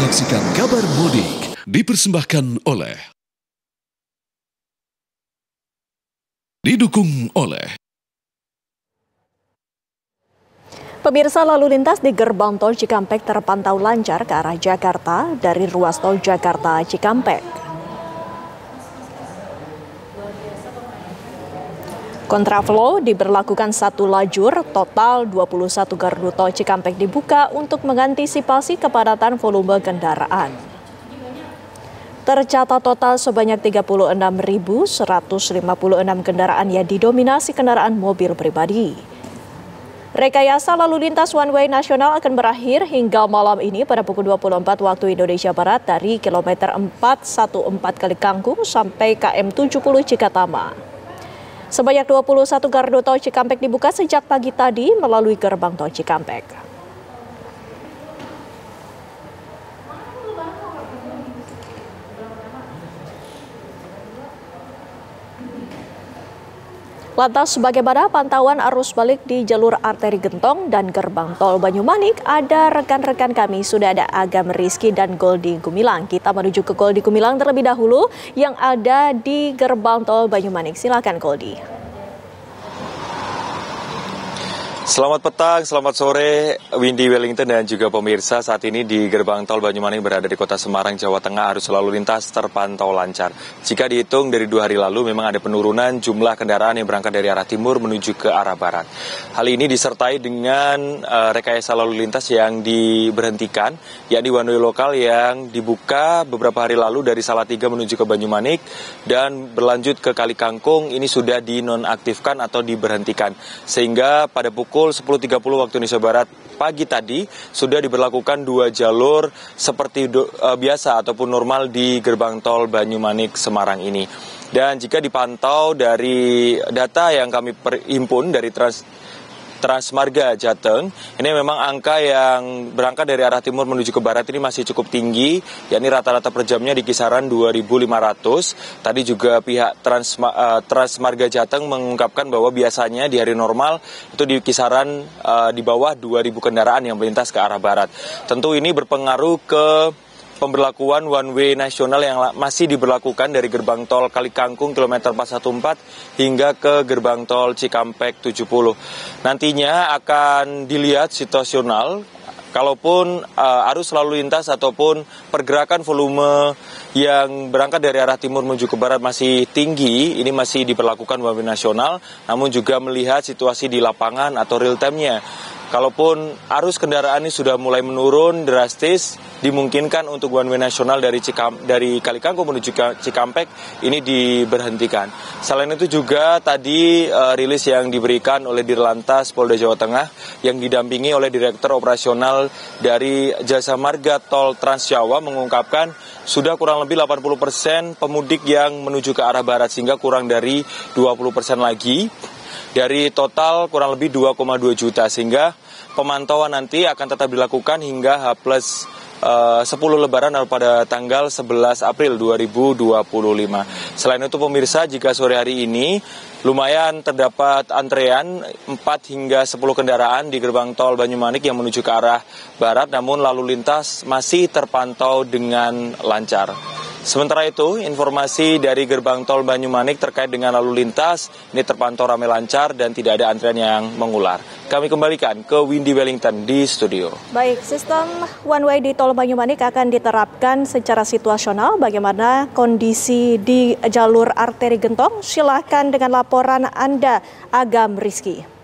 Saksikan kabar mudik dipersembahkan oleh didukung oleh Pemirsa, lalu lintas di gerbang tol Cikampek terpantau lancar ke arah Jakarta dari ruas tol Jakarta Cikampek. Kontraflow diberlakukan satu lajur, total 21 gardu tol Cikampek dibuka untuk mengantisipasi kepadatan volume kendaraan. Tercatat total sebanyak 36.156 kendaraan yang didominasi kendaraan mobil pribadi. Rekayasa lalu lintas one way nasional akan berakhir hingga malam ini pada pukul 24 waktu Indonesia Barat dari kilometer 414 Kalikangkung sampai KM 70 Cikatama. Sebanyak 21 gardu tol Cikampek dibuka sejak pagi tadi melalui gerbang tol Cikampek. Lantas bagaimana pantauan arus balik di jalur arteri Gentong dan gerbang tol Banyumanik? Ada rekan-rekan kami, sudah ada Agam Rizky dan Goldi Gumilang. Kita menuju ke Goldi Gumilang terlebih dahulu yang ada di gerbang tol Banyumanik. Silakan Goldi. Selamat petang, selamat sore Windy Wellington dan juga pemirsa. Saat ini di gerbang tol Banyumanik berada di kota Semarang, Jawa Tengah. Arus lalu lintas terpantau lancar. Jika dihitung dari 2 hari lalu memang ada penurunan jumlah kendaraan yang berangkat dari arah timur menuju ke arah barat. Hal ini disertai dengan rekayasa lalu lintas yang diberhentikan, yakni one way lokal yang dibuka beberapa hari lalu dari Salatiga menuju ke Banyumanik dan berlanjut ke Kalikangkung. Ini sudah dinonaktifkan atau diberhentikan, sehingga pada pukul 10.30 waktu Indonesia Barat pagi tadi sudah diberlakukan 2 jalur seperti biasa ataupun normal di gerbang tol Banyumanik Semarang ini. Dan jika dipantau dari data yang kami himpun dari Transmarga Jateng, ini memang angka yang berangkat dari arah timur menuju ke barat ini masih cukup tinggi, yakni rata-rata per jamnya di kisaran 2.500. Tadi juga pihak Transmarga Jateng mengungkapkan bahwa biasanya di hari normal itu di kisaran di bawah 2.000 kendaraan yang melintas ke arah barat. Tentu ini berpengaruh ke pemberlakuan one way nasional yang masih diberlakukan dari gerbang tol Kalikangkung kilometer 414 hingga ke gerbang tol Cikampek 70. Nantinya akan dilihat situasional, kalaupun arus lalu lintas ataupun pergerakan volume yang berangkat dari arah timur menuju ke barat masih tinggi, ini masih diberlakukan one way nasional, namun juga melihat situasi di lapangan atau real time-nya. Kalaupun arus kendaraan ini sudah mulai menurun drastis, dimungkinkan untuk one way nasional dari Kalikangkung menuju ke Cikampek ini diberhentikan. Selain itu juga tadi rilis yang diberikan oleh Dirlantas Polda Jawa Tengah yang didampingi oleh Direktur Operasional dari Jasa Marga Tol Trans Jawa mengungkapkan sudah kurang lebih 80% pemudik yang menuju ke arah barat, sehingga kurang dari 20% lagi dari total kurang lebih 2,2 juta, sehingga pemantauan nanti akan tetap dilakukan hingga H+10 Lebaran pada tanggal 11 April 2025. Selain itu pemirsa, jika sore hari ini lumayan terdapat antrean 4 hingga 10 kendaraan di gerbang tol Banyumanik yang menuju ke arah barat, namun lalu lintas masih terpantau dengan lancar. Sementara itu, informasi dari gerbang tol Banyumanik terkait dengan lalu lintas ini terpantau ramai lancar dan tidak ada antrian yang mengular. Kami kembalikan ke Windy Wellington di studio. Baik, sistem one way di tol Banyumanik akan diterapkan secara situasional. Bagaimana kondisi di jalur arteri Gentong? Silahkan dengan laporan Anda, Agam Rizky.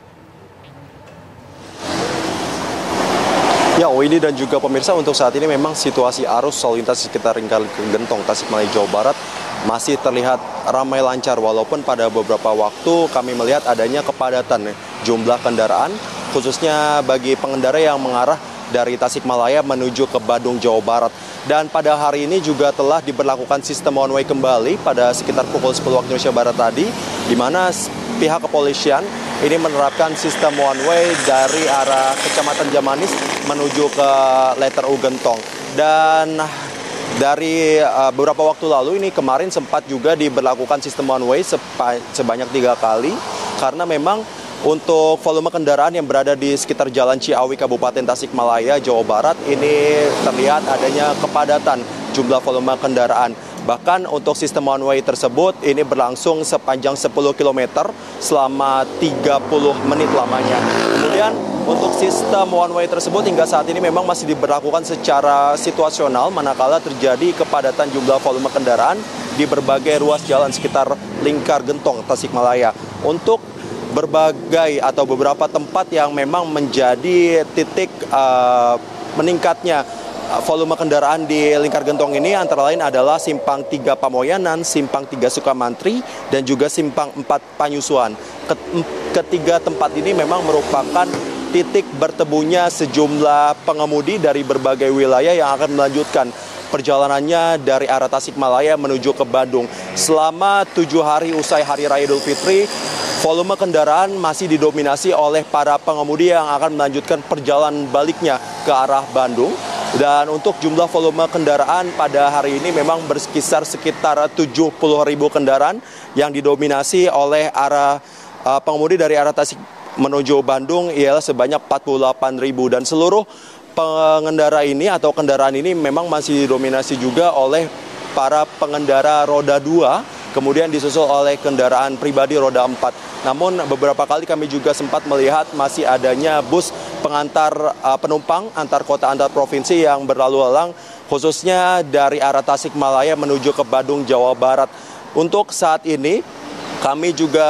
Ya, Windy dan juga pemirsa, untuk saat ini memang situasi arus lalu lintas di sekitar Gentong, Tasikmalaya, Jawa Barat masih terlihat ramai lancar, walaupun pada beberapa waktu kami melihat adanya kepadatan jumlah kendaraan, khususnya bagi pengendara yang mengarah dari Tasikmalaya menuju ke Bandung, Jawa Barat. Dan pada hari ini juga telah diberlakukan sistem one way kembali pada sekitar pukul 10 waktu Indonesia Barat tadi, di mana pihak kepolisian ini menerapkan sistem one way dari arah Kecamatan Jamanis menuju ke letter U Gentong. Dan dari beberapa waktu lalu ini kemarin sempat juga diberlakukan sistem one way sebanyak 3 kali, karena memang untuk volume kendaraan yang berada di sekitar Jalan Ciawi, Kabupaten Tasikmalaya, Jawa Barat, ini terlihat adanya kepadatan jumlah volume kendaraan. Bahkan untuk sistem one way tersebut ini berlangsung sepanjang 10 km selama 30 menit lamanya. Kemudian untuk sistem one way tersebut hingga saat ini memang masih diberlakukan secara situasional manakala terjadi kepadatan jumlah volume kendaraan di berbagai ruas jalan sekitar Lingkar Gentong, Tasikmalaya. Untuk berbagai atau beberapa tempat yang memang menjadi titik meningkatnya volume kendaraan di Lingkar Gentong ini antara lain adalah Simpang 3 Pamoyanan, Simpang 3 Sukamantri, dan juga Simpang 4 Panyusuan. Ketiga tempat ini memang merupakan titik bertemunya sejumlah pengemudi dari berbagai wilayah yang akan melanjutkan perjalanannya dari arah Tasikmalaya menuju ke Bandung. Selama 7 hari usai Hari Raya Idul Fitri, volume kendaraan masih didominasi oleh para pengemudi yang akan melanjutkan perjalanan baliknya ke arah Bandung. Dan untuk jumlah volume kendaraan pada hari ini memang berkisar sekitar 70.000 kendaraan yang didominasi oleh arah pengemudi dari arah Tasik menuju Bandung ialah sebanyak 48.000, dan seluruh pengendara ini atau kendaraan ini memang masih didominasi juga oleh para pengendara roda 2, kemudian disusul oleh kendaraan pribadi roda 4. Namun beberapa kali kami juga sempat melihat masih adanya bus pengantar penumpang antar kota antar provinsi yang berlalu lalang khususnya dari arah Tasikmalaya menuju ke Bandung, Jawa Barat. Untuk saat ini kami juga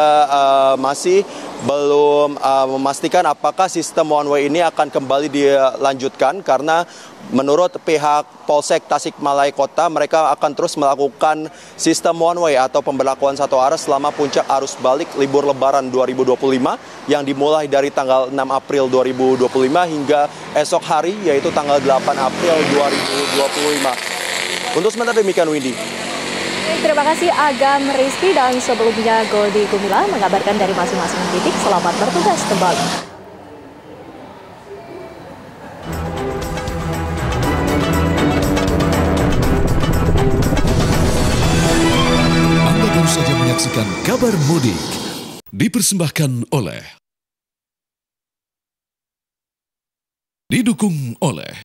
masih belum memastikan apakah sistem one way ini akan kembali dilanjutkan, karena menurut pihak Polsek Tasikmalaya Kota mereka akan terus melakukan sistem one way atau pemberlakuan satu arah selama puncak arus balik libur Lebaran 2025 yang dimulai dari tanggal 6 April 2025 hingga esok hari yaitu tanggal 8 April 2025. Untuk sementara demikian, Windy. Terima kasih Agam Rizky, dan sebelumnya Goldi Gumilang mengabarkan dari masing-masing titik. Selamat bertugas kembali. Anda baru saja menyaksikan Kabar Mudik dipersembahkan oleh, didukung oleh